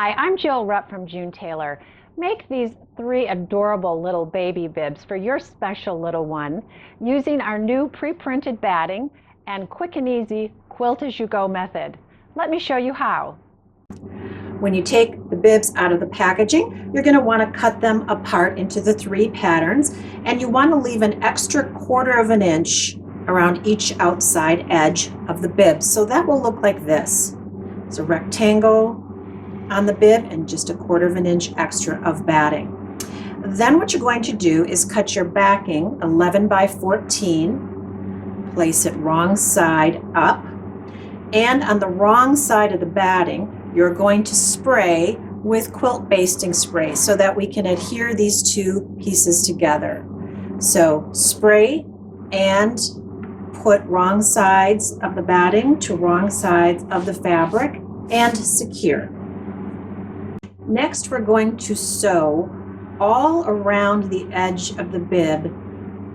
Hi, I'm Jill Rupp from June Tailor. Make these 3 adorable little baby bibs for your special little one using our new pre-printed batting and quick and easy quilt as you go method. Let me show you how. When you take the bibs out of the packaging, you're going to want to cut them apart into the 3 patterns, and you want to leave an extra 1/4 of an inch around each outside edge of the bib. So that will look like this. It's a rectangle on the bib and just a 1/4 of an inch extra of batting. Then what you're going to do is cut your backing 11 by 14, place it wrong side up, and on the wrong side of the batting you're going to spray with quilt basting spray so that we can adhere these 2 pieces together. So spray and put wrong sides of the batting to wrong sides of the fabric and secure. Next, we're going to sew all around the edge of the bib,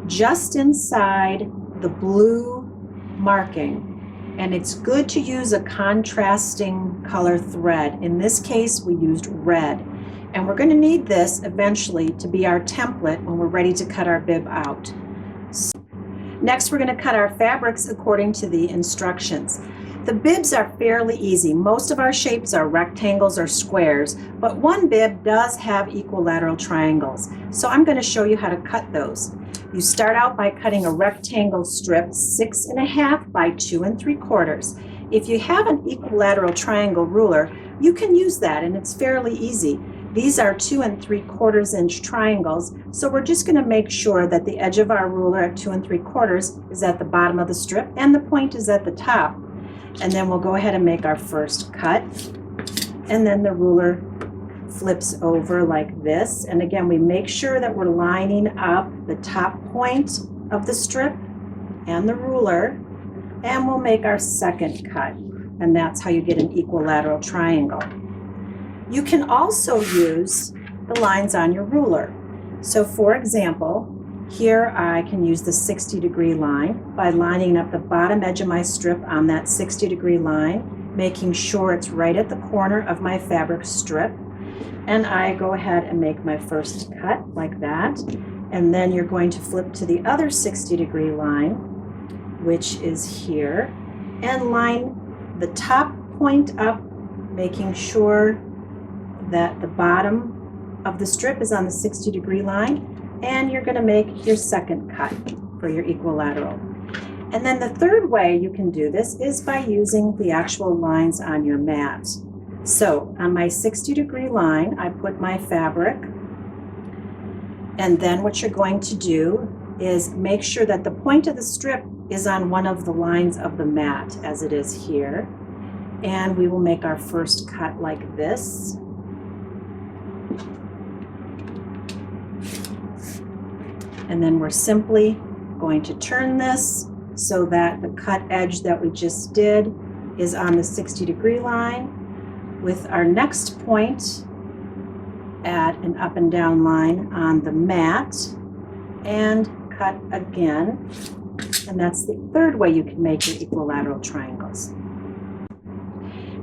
just inside the blue marking. And it's good to use a contrasting color thread. In this case, we used red. And we're going to need this eventually to be our template when we're ready to cut our bib out. Next, we're going to cut our fabrics according to the instructions. The bibs are fairly easy. Most of our shapes are rectangles or squares, but one bib does have equilateral triangles. So I'm going to show you how to cut those. You start out by cutting a rectangle strip 6 1/2 by 2 3/4. If you have an equilateral triangle ruler, you can use that and it's fairly easy. These are 2 3/4 inch triangles, so we're just going to make sure that the edge of our ruler at 2 3/4 is at the bottom of the strip and the point is at the top. And then we'll go ahead and make our first cut, and then the ruler flips over like this. And again, we make sure that we're lining up the top point of the strip and the ruler, and we'll make our second cut, and that's how you get an equilateral triangle. You can also use the lines on your ruler. So for example, here I can use the 60-degree line by lining up the bottom edge of my strip on that 60-degree line, making sure it's right at the corner of my fabric strip. And I go ahead and make my first cut like that. And then you're going to flip to the other 60-degree line, which is here, and line the top point up, making sure that the bottom of the strip is on the 60-degree line. And you're going to make your second cut for your equilateral. And then the third way you can do this is by using the actual lines on your mat. So on my 60-degree line, I put my fabric, and then what you're going to do is make sure that the point of the strip is on one of the lines of the mat, as it is here. And we will make our first cut like this. And then we're simply going to turn this so that the cut edge that we just did is on the 60-degree line, with our next point at an up and down line on the mat, and cut again. And that's the third way you can make your equilateral triangles.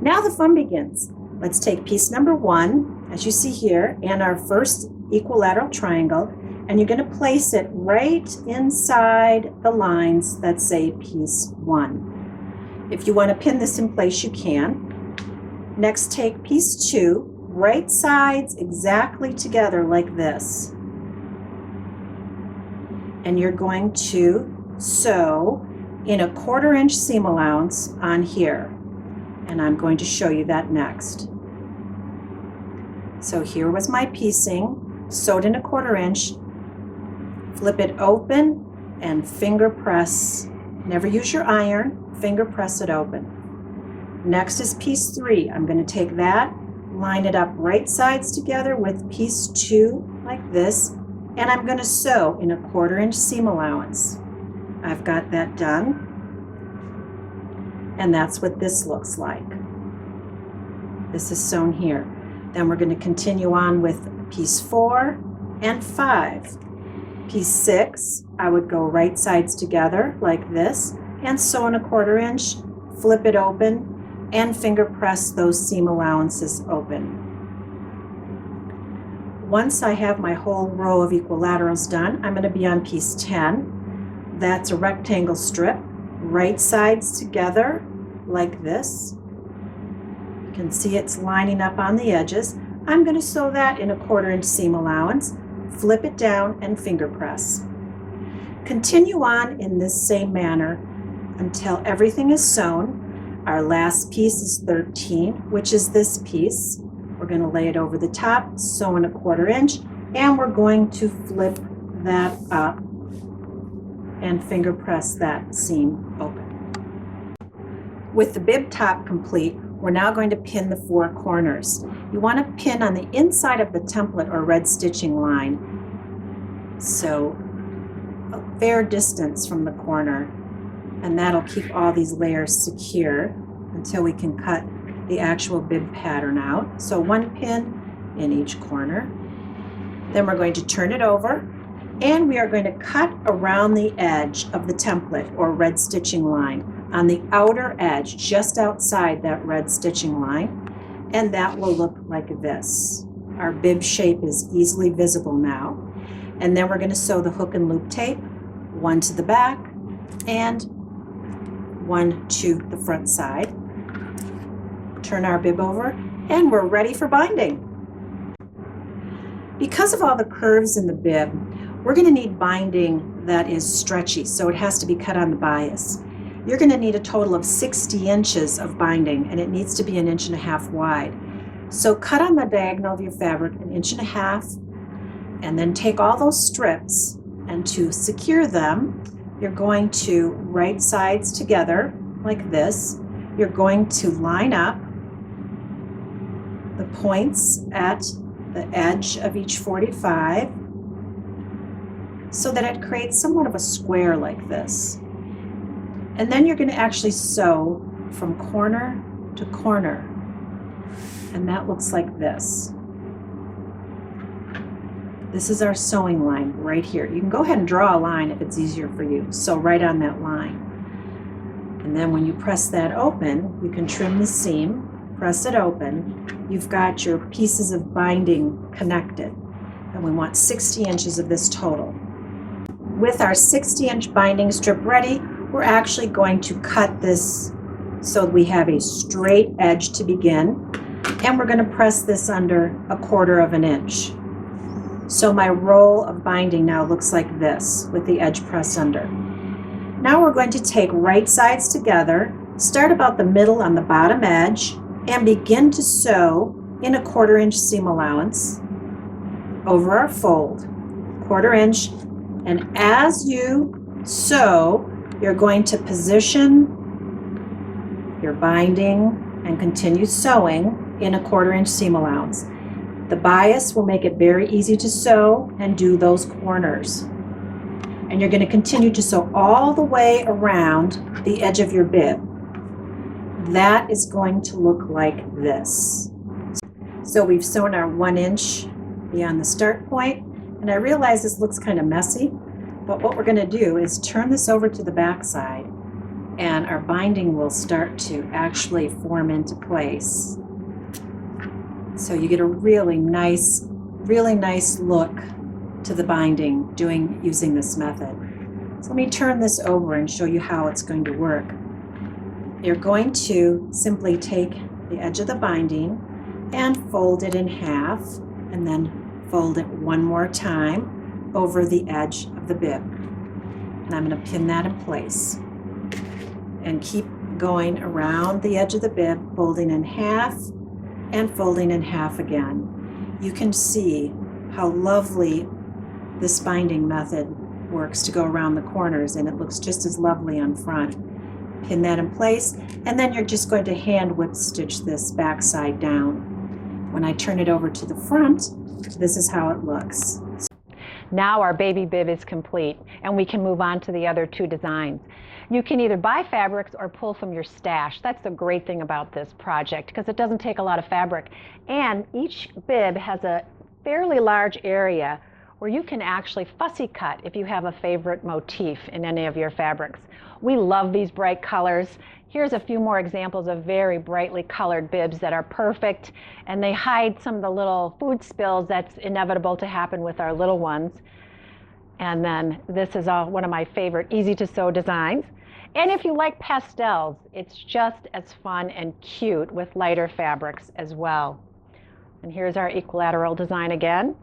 Now the fun begins. Let's take piece number 1, as you see here, and our first equilateral triangle, and you're going to place it right inside the lines that say piece 1. If you want to pin this in place, you can. Next, take piece 2, right sides exactly together like this. And you're going to sew in a 1/4 inch seam allowance on here. And I'm going to show you that next. So here was my piecing, sewed in a 1/4 inch. Flip it open and finger press. Never use your iron, finger press it open. Next is piece 3. I'm going to take that, line it up right sides together with piece 2 like this, and I'm going to sew in a 1/4 inch seam allowance. I've got that done, and that's what this looks like. This is sewn here. Then we're going to continue on with piece 4 and 5. Piece 6, I would go right sides together like this and sew in a 1/4 inch, flip it open, and finger press those seam allowances open. Once I have my whole row of equilaterals done, I'm going to be on piece 10. That's a rectangle strip, right sides together like this. You can see it's lining up on the edges. I'm going to sew that in a 1/4 inch seam allowance, flip it down and finger press. Continue on in this same manner until everything is sewn. Our last piece is 13, which is this piece. We're going to lay it over the top, sew in a 1/4 inch, and we're going to flip that up and finger press that seam open. With the bib top complete, we're now going to pin the 4 corners. You want to pin on the inside of the template or red stitching line, so a fair distance from the corner, and that'll keep all these layers secure until we can cut the actual bib pattern out. So 1 pin in each corner. Then we're going to turn it over, and we are going to cut around the edge of the template or red stitching line on the outer edge, just outside that red stitching line, and that will look like this. Our bib shape is easily visible now. And then we're going to sew the hook and loop tape, 1 to the back and 1 to the front side. Turn our bib over, and we're ready for binding. Because of all the curves in the bib, we're going to need binding that is stretchy, so it has to be cut on the bias. You're going to need a total of 60 inches of binding, and it needs to be 1.5 inches wide. So cut on the diagonal of your fabric 1.5 inches, and then take all those strips, and to secure them, you're going to right sides together like this. You're going to line up the points at the edge of each 45 so that it creates somewhat of a square like this. And then you're going to actually sew from corner to corner, and that looks like this. This is our sewing line right here. You can go ahead and draw a line if it's easier for you. Sew right on that line. And then when you press that open, you can trim the seam, press it open. You've got your pieces of binding connected. And we want 60 inches of this total. With our 60-inch binding strip ready, we're actually going to cut this so we have a straight edge to begin. And we're going to press this under a 1/4 inch. So my roll of binding now looks like this with the edge pressed under. Now we're going to take right sides together, start about the middle on the bottom edge, and begin to sew in a 1/4 inch seam allowance over our fold, 1/4 inch. And as you sew, you're going to position your binding and continue sewing in a 1/4 inch seam allowance. The bias will make it very easy to sew and do those corners. And you're going to continue to sew all the way around the edge of your bib. That is going to look like this. So we've sewn our 1 inch beyond the start point, and I realize this looks kind of messy, but what we're going to do is turn this over to the back side, and our binding will start to actually form into place. So you get a really nice look to the binding using this method. So let me turn this over and show you how it's going to work. You're going to simply take the edge of the binding and fold it in half, and then fold it one more time over the edge of the bib. And I'm going to pin that in place and keep going around the edge of the bib, folding in half and folding in half again. You can see how lovely this binding method works to go around the corners, and it looks just as lovely on front. Pin that in place, and then you're just going to hand whip stitch this back side down. When I turn it over to the front, this is how it looks. Now our baby bib is complete, and we can move on to the other 2 designs. You can either buy fabrics or pull from your stash. That's the great thing about this project, because it doesn't take a lot of fabric. And each bib has a fairly large area where you can actually fussy cut if you have a favorite motif in any of your fabrics. We love these bright colors. Here's a few more examples of very brightly colored bibs that are perfect, and they hide some of the little food spills that's inevitable to happen with our little ones. And then this is one of my favorite easy to sew designs. And if you like pastels, it's just as fun and cute with lighter fabrics as well. And here's our equilateral design again.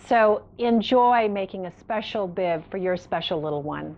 So enjoy making a special bib for your special little one.